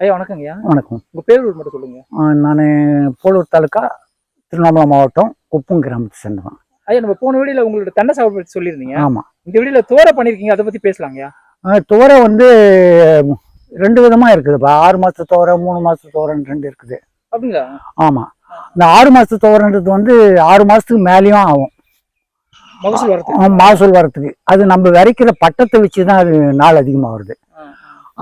ஐயா வணக்கங்கய்யா. வணக்கம். உங்க பேர் மட்டும் சொல்லுங்க. நான் போலூர் தாலுக்கா, திருவண்ணாமலை மாவட்டம், குப்பம் கிராமத்தை சேர்ந்தவன். ஐயா, நம்ம போன வீடியோல உங்களோட தென்னை சாகுபடி பத்தி சொல்லியிருந்தீங்க. ஆமா. இந்த வீடியோல தோரை பண்ணிருக்கீங்க, அதை பத்தி பேசலாங்கய்யா. தோரை வந்து 2 விதமா இருக்குதுப்பா. 6 மாசத்து தோரை, 3 மாசத்து தோரைன்னு 2 இருக்குது. அப்படிங்களா? ஆமா. இந்த 6 மாசத்து தோரைன்றது வந்து 6 மாசத்துக்கு மேலேயும் ஆகும் மகசூல் வரத்துக்கு. அது நம்ம விதைக்கிற பட்டத்தை வச்சுதான் அது நாள் அதிகமாக வருது.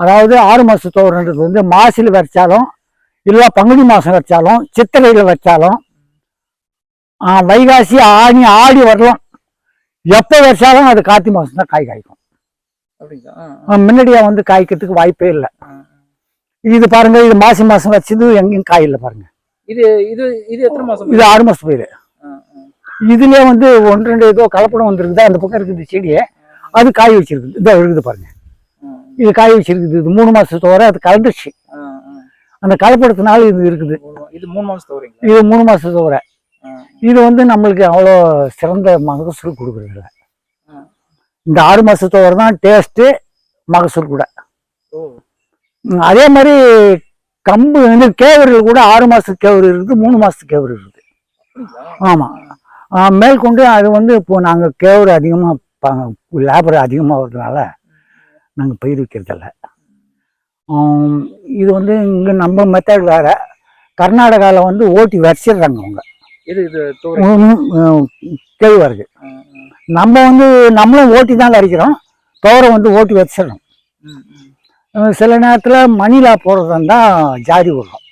அதாவது 6 மாசத்து தோரைன்றது வந்து மாசில வச்சாலும் இல்லை பங்குனி மாசம் வச்சாலும் சித்திரையில வச்சாலும் வைகாசி ஆணி ஆடி வரலாம், எப்போ வச்சாலும் அது கார்த்திகை மாசம் தான் காய் காய்க்கும். முன்னாடியா வந்து காய்க்கிறதுக்கு வாய்ப்பே இல்லை. இது பாருங்க, இது மாசி மாசம் வச்சது எங்கேயும் காய் இல்லை பாருங்க. இது இது இது எத்தனை மாசம்? இது 6 மாசம் பயிர். இதுலயே வந்து 1-2 ஏதோ கலப்படம் வந்துருக்குது. அந்த பக்கம் இருக்குது செடியே, அது காய் வச்சிருக்குது. இதோ இருக்குது பாருங்க, இது காய் வச்சிருக்குது. இது 3 மாசத்து தோரை, அது கலந்துச்சு. அந்த கலப்படத்தினால இது இருக்குது. இது 3 மாசத்து தோரை. இது 3 மாசத்து தோரை. இது வந்து நம்மளுக்கு அவ்வளோ சிறந்த மகசூல் கொடுக்குறது. இந்த 6 மாசத்து தோரை தான் டேஸ்ட்டு, மகசூல் கூட. அதே மாதிரி கம்பு வந்து கேவர்கள் கூட 6 மாசத்து கேவரு இருக்குது, 3 மாசத்து கேவரு இருக்குது. ஆமா. மேற்கொண்டு அது வந்து இப்போ நாங்கள் கேவரு அதிகமாக லேபர் அதிகமாக வர்றதுனால நாங்கள் பயிர் வைக்கிறதில்ல. இது வந்து இங்கே நம்ம மெத்தட் வேற. கர்நாடகாவில் வந்து ஓட்டி வச்சிடுறாங்க அவங்க. கேழ்வரகு நம்ம வந்து நம்மளும் ஓட்டி தான் அரைக்கிறோம். தோரை வந்து ஓட்டி வச்சிடறோம். சில நேரத்தில் மணிலா போடுறதா இருந்தால் ஜாதி விடுறோம்.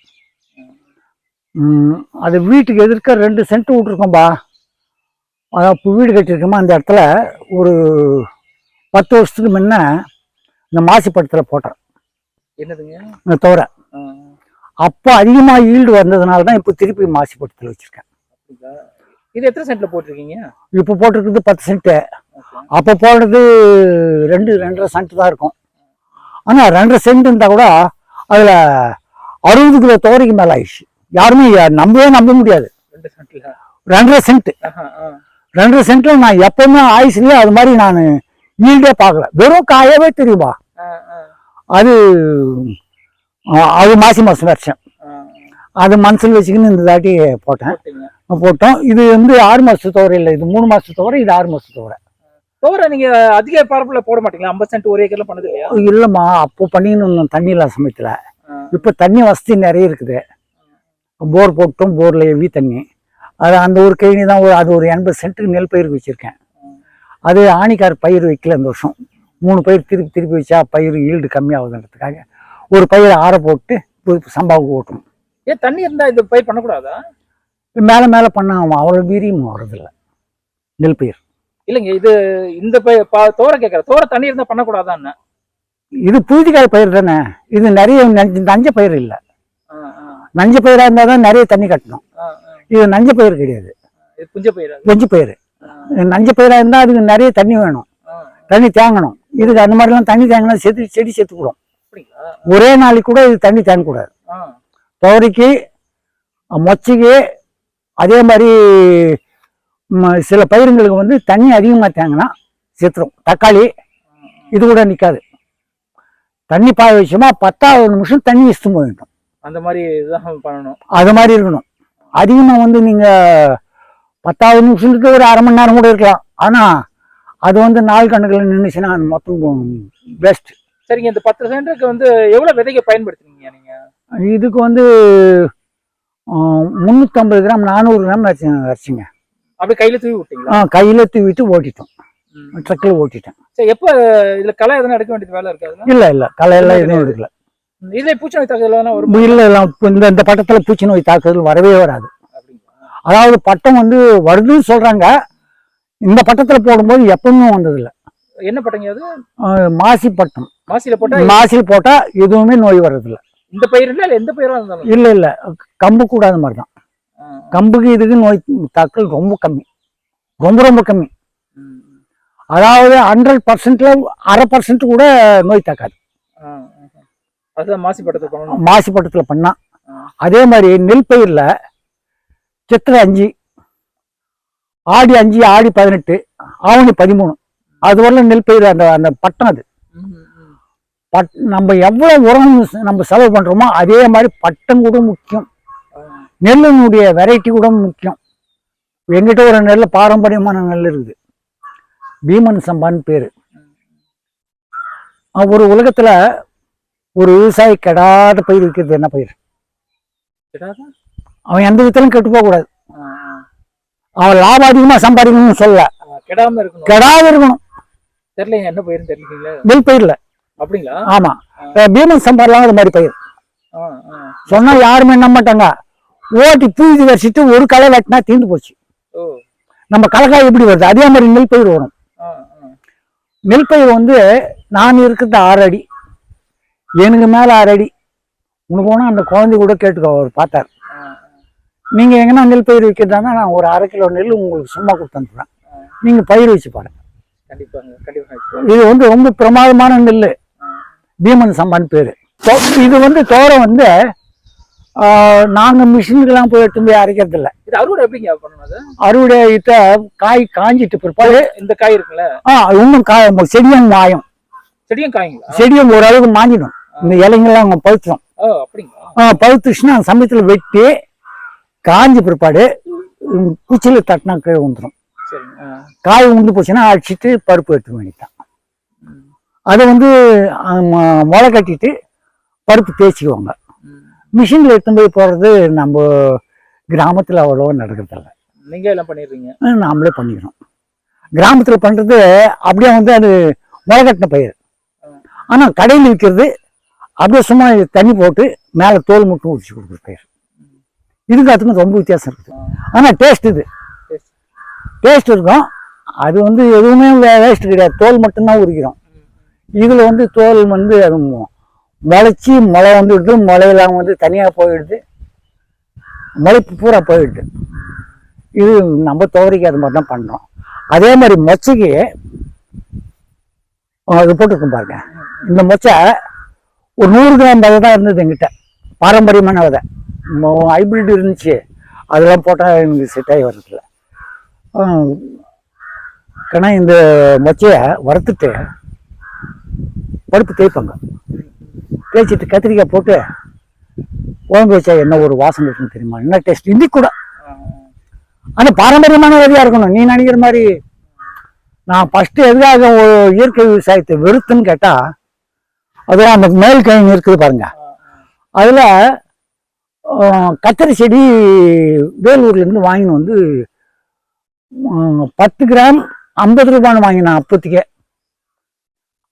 அது வீட்டுக்கு எதிர்க்க 2 சென்ட் விட்ருக்கோம்பா. அதான் இப்போ வீடு கட்டியிருக்கோமா, அந்த இடத்துல ஒரு 10 வருஷத்துக்கு முன்ன இந்த மாசிப்பட்டத்தில் போட்டேன். என்னதுங்க? தோரை. அப்போ அதிகமாக ஈல்டு வந்ததுனால தான் இப்போ திருப்பி மாசிப்பட்டத்தில் வச்சுருக்கேன். இது எத்தனை சென்ட்ல போட்டிருக்கீங்க? இப்போ போட்டிருக்குது 10 சென்ட்டு. அப்போ போடுறது 2-2.5 சென்ட் தான் இருக்கும். ஆனால் 2.5 சென்ட் இருந்தால் கூட அதில் 60 கிலோ தோரைக்கு மேலே ஆயிடுச்சு. யாருமே நம்ப முடியாது. 2.5 சென்ட். 2.5 சென்ட்ல நான் எப்பவுமே ஆயுசுலயே அது மாதிரி நான் ஈல்டே பார்க்கல. வெறும் காயவே தெரியுமா. அது மாசி மாசம் வருஷம் அது மனசில் வச்சுக்கின்னு இந்த தாட்டி போட்டோம். இது வந்து 6 மாசத்து தோரை இல்லை, இது 3 மாசத்து தோரை, இது 6 மாசத்து தோரை. தோரை நீங்க அதிக பரப்புல போட மாட்டீங்களா? 50 சென்ட் ஒரு ஏக்கர்ல பண்ணது இல்லையா? இல்லம்மா, அப்போ பண்ணின்னு தண்ணி இல்லாத சமயத்துல. இப்ப தண்ணி வசதி நிறைய இருக்குது. போர் போட்டோம், போர்ல எவி தண்ணி. அது அந்த ஒரு கேணி தான். அது ஒரு 80 சென்ட்டுக்கு நெல் பயிருக்கு வச்சிருக்கேன். அது ஆணிக்கார் பயிர் வைக்கல இந்த வருஷம். 3 பயிர் திருப்பி வச்சா பயிர் ஈல்டு கம்மியாகுதுன்றதுக்காக ஒரு பயிரை ஆற போட்டு சம்பாவுக்கு ஓட்டணும். ஏன் தண்ணி இருந்தா இது பயிர் பண்ணக்கூடாதா? மேல பண்ண அவ்வளோ வீரியம் வர்றதில்லை நெல் பயிர். இல்லைங்க, இது இந்த தோரை கேட்கற தோரை தண்ணி இருந்தா பண்ணக்கூடாதான்னு. இது புழுதிக்காய் பயிர் தானே. இது நிறைய நஞ்ச பயிர் இல்லை. நஞ்ச பயிரா இருந்தா தான் நிறைய தண்ணி கட்டணும். இது நஞ்ச பயிர் கிடையாது, கொஞ்ச பயிர். நஞ்ச பயிரா இருந்தா அதுக்கு நிறைய தண்ணி வேணும், தண்ணி தேங்கணும். இதுக்கு அந்த மாதிரிலாம் தண்ணி தேங்கினா செடி செத்துக்கூடும். ஒரே நாளைக்கு கூட இது தண்ணி தேங்கக்கூடாது. தோரைக்கு, மொச்சைக்கு, அதே மாதிரி சில பயிருங்களுக்கு வந்து தண்ணி அதிகமாக தேங்கினா செத்துரும். தக்காளி இது கூட நிற்காது. தண்ணி பாய வச்சோமா 10வது நிமிஷம் தண்ணி இஷ்டம் போயிடும். அந்த மாதிரி தான் பண்ணணும். அது மாதிரி இருக்கணும். அதிகமாக வந்து நீங்கள் 10வது நிமிஷத்துக்கு ஒரு 1/2 மணி நேரம் கூட இருக்கலாம். ஆனால் அது வந்து நாள் கணக்கில் நின்றுச்சுன்னா அது மொத்தம் பெஸ்ட். சரிங்க, இந்த 10 சென்ட்டுக்கு வந்து எவ்வளோ விதைக்க பயன்படுத்துனீங்க நீங்கள்? இதுக்கு வந்து 350 கிராம் 400 கிராம் வச்சுங்க. அப்படி கையில தூவி விட்டீங்களா? கையில தூவிட்டு ஓட்டிட்டோம், ட்ரக்கில் ஓட்டிட்டேன். சரி, எப்போ இதுல களை எதனா எடுக்க வேண்டியது வேலை இருக்காது? இல்லை களை எல்லாம் எதுவும் எடுக்கல. இதுல பூச்சி நோய் தாக்குதல் வரும்? இல்லை, இந்த பட்டத்துல பூச்சி நோய் தாக்குதல் வரவே வராது. அதாவது பட்டம் வந்து வருதுன்னு சொல்றாங்க. இந்த பட்டத்துல போடும்போது எப்பவுமே வந்ததில்லை. என்ன பட்டங்க அது? மாசி பட்டம். மாசில போட்டா எதுவுமே நோய் வர்றதில்லை. இந்த பயிர் இல்ல, எந்த பயிரா இருந்தாலும் இல்ல கம்பு கூட அது மாதிரி தான். கம்புக்கு இதுக்கு நோய் தாக்கல் ரொம்ப கம்மி, ரொம்ப கம்மி. அதாவது 100%ல 1/2% கூட நோய் தாக்காது. மாசி பட்டத்துல பண்ணா. அதே மாதிரி நெல் பயிர்ல சித்திரை 5, ஆடி 5, ஆடி 18, ஆவணி 13 அது வரல நெல் பயிர். அந்த பட்டம் அது நம்ம எவ்வளவு உரம் நம்ம செலவு பண்றோமோ அதே மாதிரி பட்டம் கூட முக்கியம், நெல்லினுடைய வெரைட்டி கூட முக்கியம். எங்கிட்ட ஒரு நெல் பாரம்பரியமான நெல் இருக்குது, பீமன் சம்பான்னு பேரு. ஒரு உலகத்துல ஒரு விவசாயி கெடாத பயிர் வைக்கிறது என்ன பயிர்? அவன் எந்த விதத்திலும் கெட்டு போக கூடாது, அவன் லாபம் அதிகமா சம்பாதிக்கணும்னு சொல்ல, கெடாம இருக்கணும். தெரியல என்ன பயிர் தெரியல, நெல் பயிர்ல. அப்படிங்களா? ஆமா, பீமன் சம்பார்லாம் அது மாதிரி பயிர் சொன்னா யாருமே நம்ப மாட்டாங்க. ஓட்டி பூஜை வச்சுட்டு ஒரு களை வெட்டினா தீர்ந்து போச்சு. நம்ம கலக்காய் எப்படி வருது அதே மாதிரி நெல் பயிர் வரும். நெல் பயிர் வந்து நான் இருக்கிறது 6 அடி, எனக்கு மேல 6 அடி. உனக்கு போனா அந்த குழந்தை கூட கேட்டுக்கோ, அவர் பார்த்தார். நீங்க எங்கன்னா நெல் பயிர் வைக்கிறதா நான் ஒரு 1/2 கிலோ நெல் உங்களுக்கு சும்மா கொடுத்து அனுப்புறேன், நீங்க பயிர் வச்சு பாருங்க. இது வந்து ரொம்ப பிரமாதமான நெல், பீமன் சம்பான் பேரு. இது வந்து தோரை வந்து நாங்க மிஷினுக்கெல்லாம் போய் எடுத்து போய் அரைக்கிறது இல்லை. இது அறுவடை எப்படிங்க பண்ணுறது? அறுவடை இத்த காய் காஞ்சிட்டு பிற்பாடு இந்த காய் இருக்குல்ல, இன்னும் செடியும் மாயும், செடியும் ஓரளவுக்கு மாஞ்சிடும். இந்த இலைங்கெல்லாம் அவங்க பழுத்துடும். பழுத்துச்சுன்னா அந்த சமயத்துல வெட்டி காஞ்சி பிற்பாடு குச்சியில தட்டினா கீழே வந்துடும். காய் உண்டு போச்சுன்னா அடிச்சுட்டு பருப்பு எடுத்து வேண்டித்தான். அதை வந்து முளை கட்டிட்டு பருப்பு தேய்ச்சிக்குவாங்க. மிஷின்ல எடுத்து போய் போடுறது நம்ம கிராமத்துல அவ்வளவா நடக்கிறதில்ல. நீங்க எல்லாம் பண்ணிடுறீங்க? நாமளே பண்ணிக்கிறோம். கிராமத்துல பண்றது அப்படியே வந்து அது முளை கட்டின பயிர். ஆனா கடையில் விற்கிறது அப்படியே சும்மா தண்ணி போட்டு மேல தோல் மட்டும் உரிச்சு கொடுக்குற பயிர். இதுக்கு அதுக்கும் ரொம்ப வித்தியாசம் இருக்குது. ஆனா டேஸ்ட் இது டேஸ்ட் இருக்கும். அது வந்து எதுவுமே வேஸ்ட் கிடையாது, தோல் மட்டும்தான் உரிக்கிறோம். இதுல வந்து தோல் வந்து அது முளைச்சி முளை வந்துடுது, முளையெல்லாம் வந்து தனியாக போயிடுது, முளைப்பு பூரா போயிடுது. இது நம்ம துவரைக்கு அது மாதிரி தான் பண்ணுறோம். அதே மாதிரி மொச்சைக்கு இது போட்டுருக்கோம் பாருங்க. இந்த மொச்சை ஒரு 100 கிராம் விதை தான் இருந்தது எங்கிட்ட, பாரம்பரியமான விதை. ஹைபிரிட் இருந்துச்சு, அதெல்லாம் போட்டால் எனக்கு செட் ஆகி வர்றதில்ல. ஏன்னா இந்த மொச்சையை வறுத்துட்டு பருப்பு தேய்ப்பாங்க, தேய்ச்சிட்டு கத்திரிக்காய் போட்டு குழம்பு வச்சா என்ன ஒரு வாசனை இருக்குன்னு தெரியுமா? என்ன டேஸ்ட் இன்னைக்கு கூட. ஆனா பாரம்பரியமான விதையா இருக்கணும். நீ நினைக்கிற மாதிரி நான் ஃபர்ஸ்ட் எதுக்காக ஒரு இயற்கை விவசாயத்தை வெறுத்துன்னு கேட்டா, அதுவும் அந்த மேல் கழிவு இருக்குது பாருங்க, அதுல கத்திரி செடி வேலூர்ல இருந்து வாங்கின்னு வந்து 10 கிராம் 50 ரூபான்னு வாங்கினேன் அப்போதைக்கே.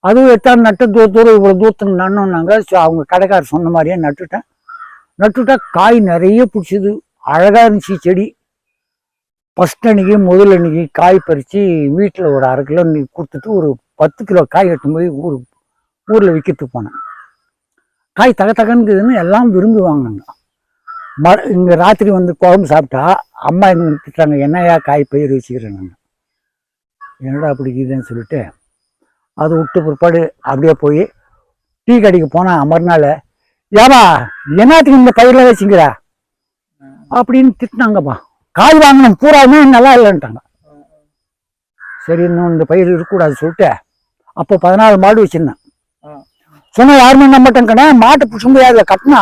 அதுவும் எட்டாவது நட்டு தூரம் இவ்வளோ தூரத்துக்கு நன்னோன்னாங்க. அவங்க கடைக்காரர் சொன்ன மாதிரியே நட்டுட்டா காய் நிறைய பிடிச்சிது, அழகாக இருந்துச்சு செடி. ஃபஸ்ட் அன்னைக்கு முதல் அன்னைக்கு காய் பறித்து வீட்டில் ஒரு 1/2 கிலோ கொடுத்துட்டு ஒரு 10 கிலோ காய் எடுத்து போய் ஊரில் விற்கிறதுக்கு போனேன். காய் தகன்னு எல்லாம் விரும்பி வாங்கினாங்க. இங்கே ராத்திரி வந்து குழம்பு சாப்பிட்டா அம்மா எங்க திட்டுறாங்க, என்னையா காய் பயிர் வச்சுக்கிறேன். நாங்கள் என்னடா அப்படி இருக்குதுன்னு சொல்லிட்டு அது விட்டு பிற்பாடு அப்படியே போய் டீ கடைக்கு போனால் மறுநாள், ஏமா என்னத்துக்கு இந்த பயிரில் வச்சுங்கிற அப்படின்னு திட்டினாங்கப்பா. காய் வாங்கினோம் பூராமே நல்லா இல்லைன்ட்டாங்க. சரி இன்னும் இந்த பயிர் இருக்கக்கூடாது சொல்லிட்டு அப்போ 14 மாடு வச்சிருந்தேன். சொன்னால் யாருமே நம்ப மாட்டேங்கண்ணே, மாட்டை பிடிச்சும் போய் அதில் கட்டினா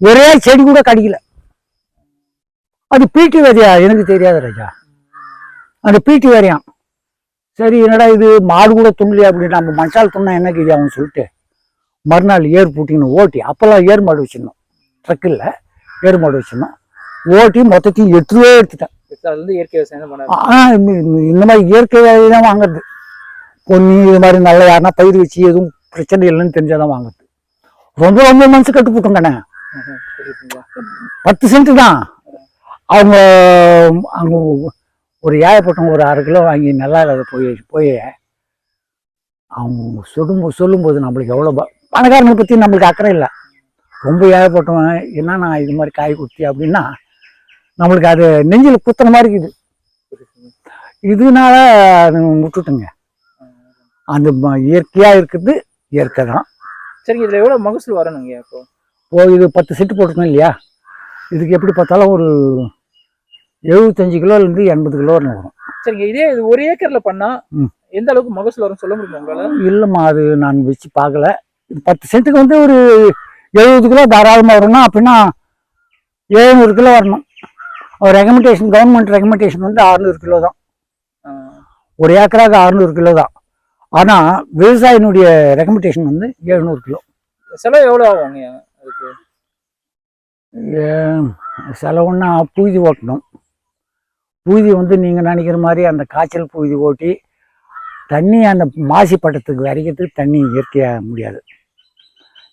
ஒரே செடி கூட கிடைக்கல. அது பீட்டி விதையா எனக்கு தெரியாது ராஜா, அந்த பீட்டி விதையாம். சரி என்னடா இது மாடு கூட துண்ணலையா அப்படின்னு நம்ம மனுஷால் துண்ணா என்ன கேட்காமன்னு சொல்லிட்டு மறுநாள் ஏர் பூட்டின்னு ஓட்டி, அப்போல்லாம் ஏர் மாடு வச்சிருந்தோம், ட்ரக்கில் ஏர் மாடு வச்சிருந்தோம், ஓட்டி மொத்தத்தையும் எடுத்துட்டேன். இந்த மாதிரி இயற்கை விதை தான் வாங்குறது. பொன்னி இது மாதிரி நல்ல யாருன்னா பயிர் வச்சு எதுவும் பிரச்சனை இல்லைன்னு தெரிஞ்சாதான் வாங்குறது. ரொம்ப ரொம்ப மனசு கட்டு போட்டோங்கண்ணே. 10 சென்ட் தான். அவங்க அங்கே ஒரு ஏழைப்பட்டவங்க ஒரு 1/2 கிலோ வாங்கி நல்லா இல்லாத போய் அவங்க சொல்லும்போது நம்மளுக்கு எவ்வளோ பணக்காரங்களை பற்றி நம்மளுக்கு அக்கறை இல்லை. ரொம்ப ஏழைப்பட்டவன் என்ன நான் இது மாதிரி காய் குத்தி அப்படின்னா நம்மளுக்கு அது நெஞ்சில் குத்துற மாதிரி இருக்குது. இதனால விட்டுட்டுங்க. அந்த இயற்கையாக இருக்குது, இயற்கை தான். சரிங்க, இதில் எவ்வளோ மகசூல் வரணுங்க? இப்போ இது 10 செட்டு போட்டுக்கணும் இல்லையா, இதுக்கு எப்படி பார்த்தாலும் ஒரு 75 கிலோலேருந்து 80 கிலோ வரும். சரிங்க, இதே இது 1 ஏக்கர்ல பண்ணா எந்த அளவுக்கு மகசூல் வரும் சொல்ல முடியுமா உங்களால? இல்லைம்மா, அது நான் வச்சு பார்க்கல. 10 சென்ட்டுக்கு வந்து ஒரு 70 கிலோ தாராளமாக வரும்னா அப்படின்னா 700 கிலோ வரணும். ஒரு ரெக்கமெண்டேஷன், கவர்மெண்ட் ரெக்கமெண்டேஷன் வந்து 600 கிலோ தான். ஒரு ஏக்கராக 600 கிலோ தான். ஆனால் விவசாயினுடைய ரெக்கமெண்டேஷன் வந்து 700 கிலோ. செலவு எவ்வளோ ஆகுங்க அதுக்கு? செலவுன்னா பூதி ஓட்டணும். பூதி வந்து நீங்கள் நினைக்கிற மாதிரி அந்த காய்ச்சல் பூதி ஓட்டி தண்ணி அந்த மாசி பட்டத்துக்கு விதைக்கிறதுக்கு தண்ணி இயற்கையாக முடியாது.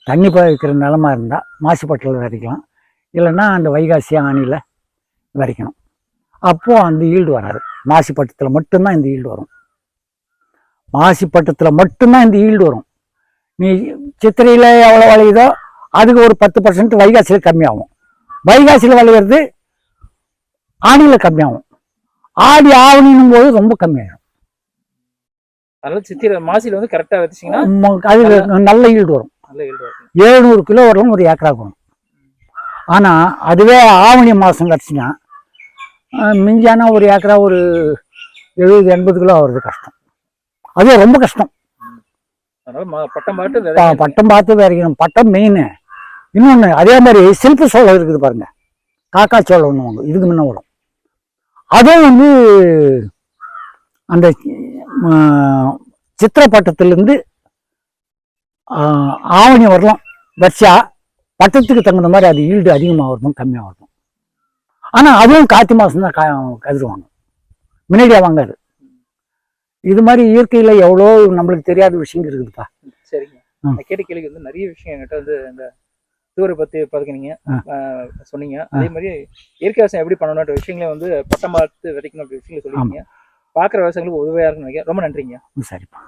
தண்ணி வைக்கிற நிலமா இருந்தால் மாசி பட்டத்தில் விதைக்கலாம், இல்லைன்னா அந்த வைகாசி ஆணியில் விதைக்கணும். அப்போது அந்த ஈல்டு வராது. மாசி பட்டத்தில் மட்டும்தான் இந்த ஈல்டு வரும். மாசி பட்டத்தில் மட்டும்தான் இந்த ஈல்டு வரும். நீ சித்திரையில் எவ்வளோ விளையுதோ அதுக்கு ஒரு 10% வைகாசியில் கம்மியாகும். வைகாசியில் விளையிறது ஆணியில் கம்மியாகும். ஆடி ஆவணின்னும் போது ரொம்ப கம்மியாகும். அதனால சித்திரை மாசியில் வந்து கரெக்டாக விதைச்சிங்கன்னா அது நல்ல ஈல்டு வரும். 700 கிலோ வரலாம் ஒரு ஏக்கராக வரும். ஆனால் அதுவே ஆவணி மாதம் கிடச்சின்னா மிஞ்சானா ஒரு ஏக்கரா ஒரு 70-80 கிலோ ஆகுறது கஷ்டம். அது ரொம்ப கஷ்டம். பட்டம் பார்த்து விதைக்கணும். பட்டம் மெயின். இன்னொன்று அதே மாதிரி சில்ப சோளம் இருக்குது பாருங்க, காக்கா சோளம் ஒன்று இதுக்கு முன்ன வரும். அதுவும் வந்து அந்த சித்திரை பட்டத்திலேருந்து ஆவணி வரலாம் வச்சா பட்டத்துக்கு தகுந்த மாதிரி அது ஈல்டு அதிகமாக வரணும் கம்மியாக வரணும். ஆனால் அதுவும் கார்த்திகை மாதம் தான் கதிருவாங்க, முன்னாடியாக வாங்காது. இது மாதிரி இயற்கையில் எவ்வளோ நம்மளுக்கு தெரியாத விஷயங்கள் இருக்குதுப்பா. சரிங்க, நான் கேட்ட கேள்விக்கு வந்து நிறைய விஷயம் என்கிட்ட வந்து இந்த தூரை பற்றி பார்த்துக்கினீங்க, சொன்னீங்க. அதே மாதிரி இயற்கை விவசாயம் எப்படி பண்ணணுன்ற விஷயங்களே வந்து பட்டம் பார்த்து விதைக்கணும் அப்படி விஷயங்களை சொல்லியிருக்கீங்க. பார்க்குற விவசாயிகளுக்கு உதவியாக இருக்குன்னு நினைக்கிறேன். ரொம்ப நன்றிங்க. சரிப்பா.